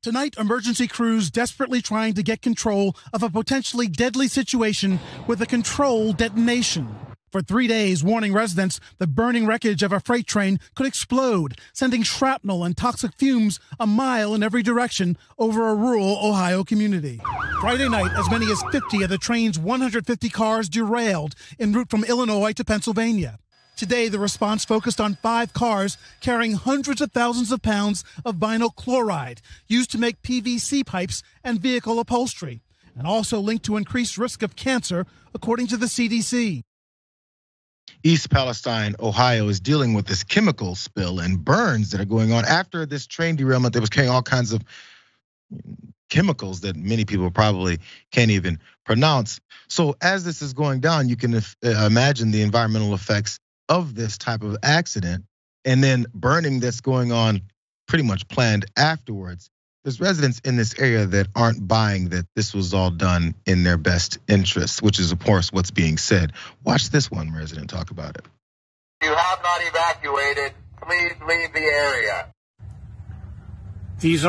Tonight, emergency crews desperately trying to get control of a potentially deadly situation with a controlled detonation. For 3 days, warning residents the burning wreckage of a freight train could explode, sending shrapnel and toxic fumes a mile in every direction over a rural Ohio community. Friday night, as many as 50 of the train's 150 cars derailed en route from Illinois to Pennsylvania. Today, the response focused on 5 cars carrying hundreds of thousands of pounds of vinyl chloride used to make PVC pipes and vehicle upholstery, and also linked to increased risk of cancer, according to the CDC. East Palestine, Ohio is dealing with this chemical spill and burns that are going on after this train derailment that was carrying all kinds of chemicals that many people probably can't even pronounce. So as this is going down, you can imagine the environmental effects of this type of accident, and then burning that's going on pretty much planned afterwards. There's residents in this area that aren't buying that this was all done in their best interest, which is of course what's being said. Watch this one resident talk about it. If you have not evacuated, please leave the area. These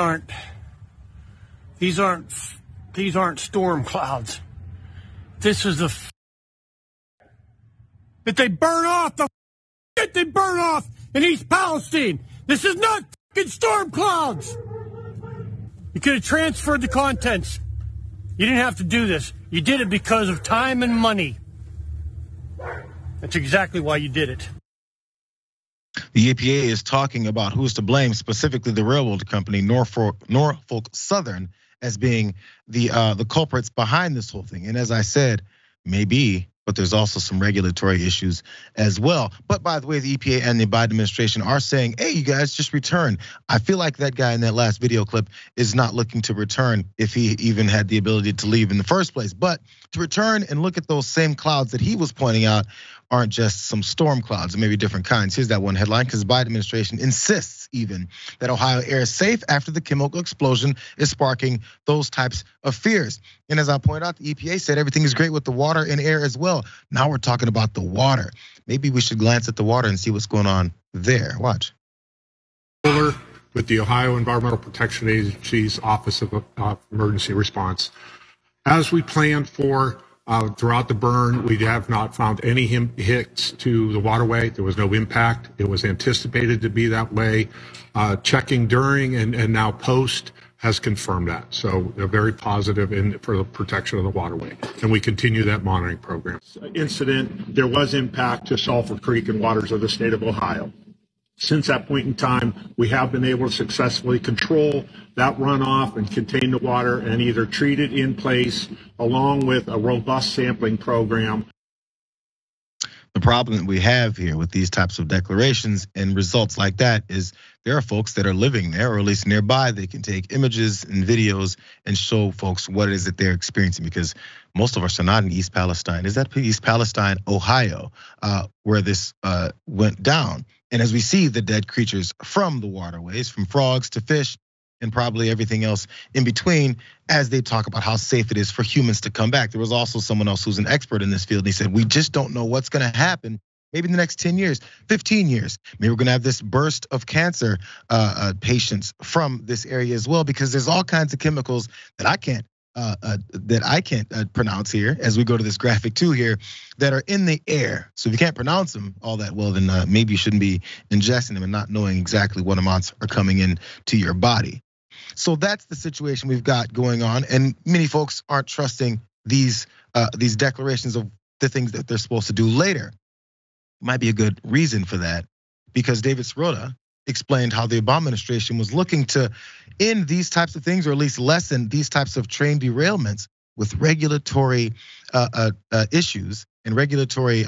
aren't storm clouds. This is the that they burn off, they burn off in East Palestine. This is not fucking storm clouds. You could have transferred the contents. You didn't have to do this. You did it because of time and money. That's exactly why you did it. The EPA is talking about who's to blame, specifically the railroad company Norfolk Southern, as being the culprits behind this whole thing. And as I said, maybe, but there's also some regulatory issues as well. But by the way, the EPA and the Biden administration are saying, hey, you guys just return. I feel like that guy in that last video clip is not looking to return if he even had the ability to leave in the first place. But to return and look at those same clouds that he was pointing out aren't just some storm clouds, maybe different kinds. Here's that one headline, because the Biden administration insists even that Ohio air is safe after the chemical explosion is sparking those types of fears. And as I pointed out, the EPA said everything is great with the water and air as well. Now we're talking about the water. Maybe we should glance at the water and see what's going on there. Watch. With the Ohio Environmental Protection Agency's Office of Emergency Response. As we planned for throughout the burn, we have not found any hits to the waterway. There was no impact. It was anticipated to be that way. Checking during and now post has confirmed that. So they're very positive for the protection of the waterway. And we continue that monitoring program. Incident, there was impact to Sulphur Creek and waters of the state of Ohio. Since that point in time, we have been able to successfully control that runoff and contain the water and either treat it in place along with a robust sampling program. The problem that we have here with these types of declarations and results like that is there are folks that are living there, or at least nearby. They can take images and videos and show folks what it is that they're experiencing, because most of us are not in East Palestine. Is that East Palestine, Ohio, where this went down? And as we see the dead creatures from the waterways, from frogs to fish, and probably everything else in between, as they talk about how safe it is for humans to come back. There was also someone else who's an expert in this field. And he said, we just don't know what's gonna happen. Maybe in the next 10 years, 15 years. Maybe we're gonna have this burst of cancer patients from this area as well, because there's all kinds of chemicals that I can't pronounce here as we go to this graphic 2 here that are in the air. So if you can't pronounce them all that well, then maybe you shouldn't be ingesting them and not knowing exactly what amounts are coming in to your body. So that's the situation we've got going on, and many folks aren't trusting these declarations of the things that they're supposed to do later. Might be a good reason for that, because David Sirota explained how the Obama administration was looking to end these types of things, or at least lessen these types of train derailments with regulatory issues and regulatory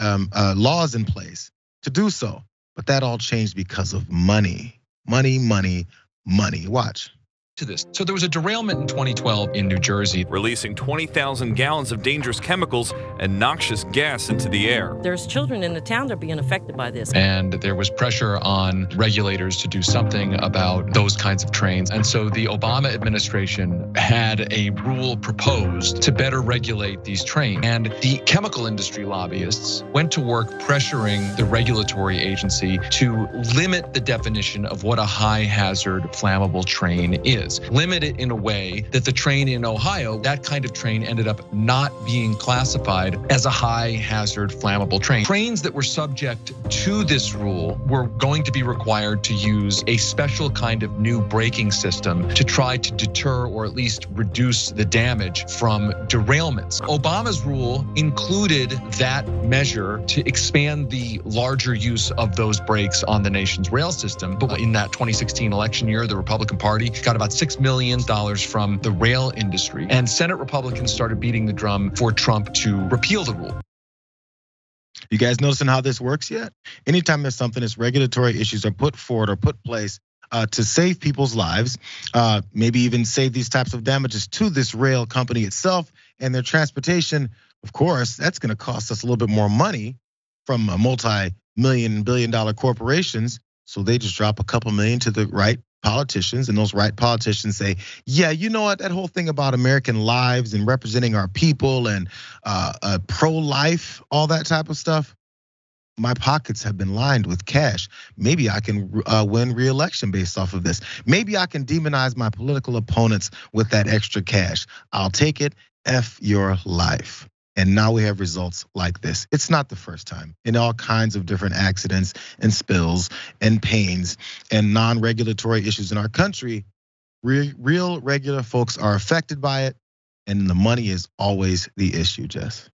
laws in place to do so. But that all changed because of money, money, money, money. Watch. To this. So there was a derailment in 2012 in New Jersey, releasing 20,000 gallons of dangerous chemicals and noxious gas into the air. There's children in the town that are being affected by this. And there was pressure on regulators to do something about those kinds of trains. And so the Obama administration had a rule proposed to better regulate these trains. And the chemical industry lobbyists went to work pressuring the regulatory agency to limit the definition of what a high hazard flammable train is. is. Limit it in a way that the train in Ohio, that kind of train ended up not being classified as a high hazard flammable train. Trains that were subject to this rule were going to be required to use a special kind of new braking system to try to deter or at least reduce the damage from derailments. Obama's rule included that measure to expand the larger use of those brakes on the nation's rail system. But in that 2016 election year, the Republican Party got about $6 million from the rail industry, and Senate Republicans started beating the drum for Trump to repeal the rule. You guys noticing how this works yet? Anytime there's something, as regulatory issues are put forward or put place to save people's lives, maybe even save these types of damages to this rail company itself and their transportation, of course, that's gonna cost us a little bit more money from multi-million, billion-dollar corporations. So they just drop a couple million to the right politicians, and those right politicians say, yeah, you know what, that whole thing about American lives and representing our people and pro-life, all that type of stuff, my pockets have been lined with cash. Maybe I can win re-election based off of this. Maybe I can demonize my political opponents with that extra cash. I'll take it, F your life. And now we have results like this. It's not the first time. In all kinds of different accidents and spills and pains and non-regulatory issues in our country, real regular folks are affected by it, and the money is always the issue, Jess.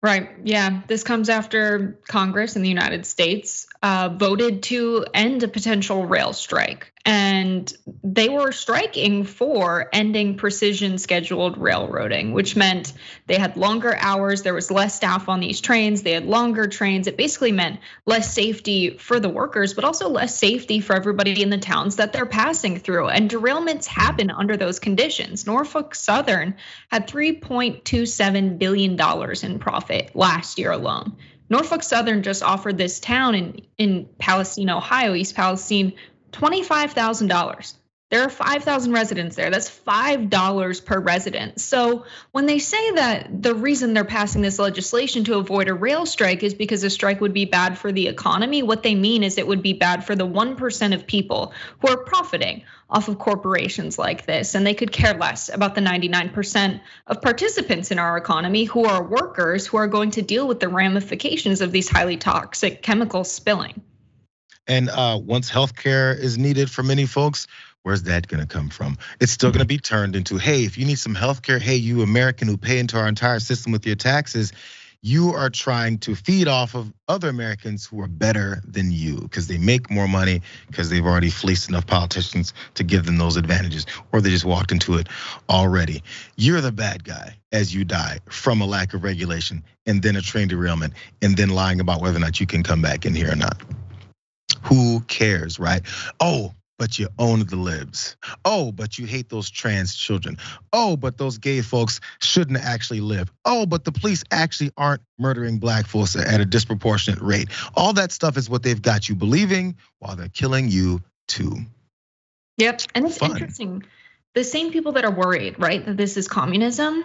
Right, yeah, this comes after Congress in the United States voted to end a potential rail strike. And they were striking for ending precision scheduled railroading, which meant they had longer hours, there was less staff on these trains, they had longer trains. It basically meant less safety for the workers, but also less safety for everybody in the towns that they're passing through. And derailments happen under those conditions. Norfolk Southern had $3.27 billion in profit last year alone. Norfolk Southern just offered this town in Palestine, Ohio, East Palestine, $25,000. There are 5,000 residents there. That's $5 per resident. So when they say that the reason they're passing this legislation to avoid a rail strike is because a strike would be bad for the economy, what they mean is it would be bad for the 1% of people who are profiting off of corporations like this. And they could care less about the 99% of participants in our economy who are workers who are going to deal with the ramifications of these highly toxic chemicals spilling. And once healthcare is needed for many folks, where's that gonna come from? It's still gonna be turned into, hey, if you need some healthcare, hey, you American who pay into our entire system with your taxes, you are trying to feed off of other Americans who are better than you because they make more money because they've already fleeced enough politicians to give them those advantages, or they just walked into it already. You're the bad guy as you die from a lack of regulation and then a train derailment and then lying about whether or not you can come back in here or not. Who cares, right? Oh, but you own the libs. Oh, but you hate those trans children. Oh, but those gay folks shouldn't actually live. Oh, but the police actually aren't murdering black folks at a disproportionate rate. All that stuff is what they've got you believing while they're killing you too. Yep, and it's interesting. The same people that are worried, right, that this is communism,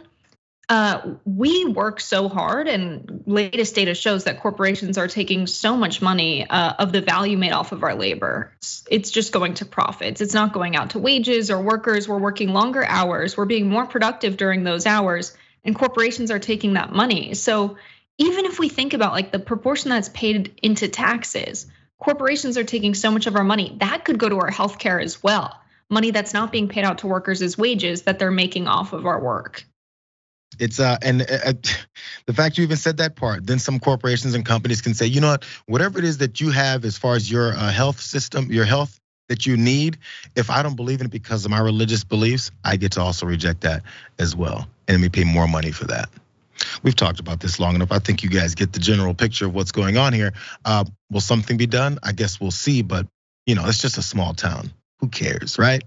we work so hard, and latest data shows that corporations are taking so much money of the value made off of our labor. It's just going to profits. It's not going out to wages or workers. We're working longer hours. We're being more productive during those hours, and corporations are taking that money. So even if we think about like the proportion that's paid into taxes, corporations are taking so much of our money that could go to our healthcare as well. Money that's not being paid out to workers as wages that they're making off of our work. It's and the fact you even said that part, then some corporations and companies can say, you know what, whatever it is that you have as far as your health system, your health that you need, if I don't believe in it because of my religious beliefs, I get to also reject that as well, and we pay more money for that. We've talked about this long enough. I think you guys get the general picture of what's going on here. Will something be done? I guess we'll see, but it's just a small town. Who cares, right?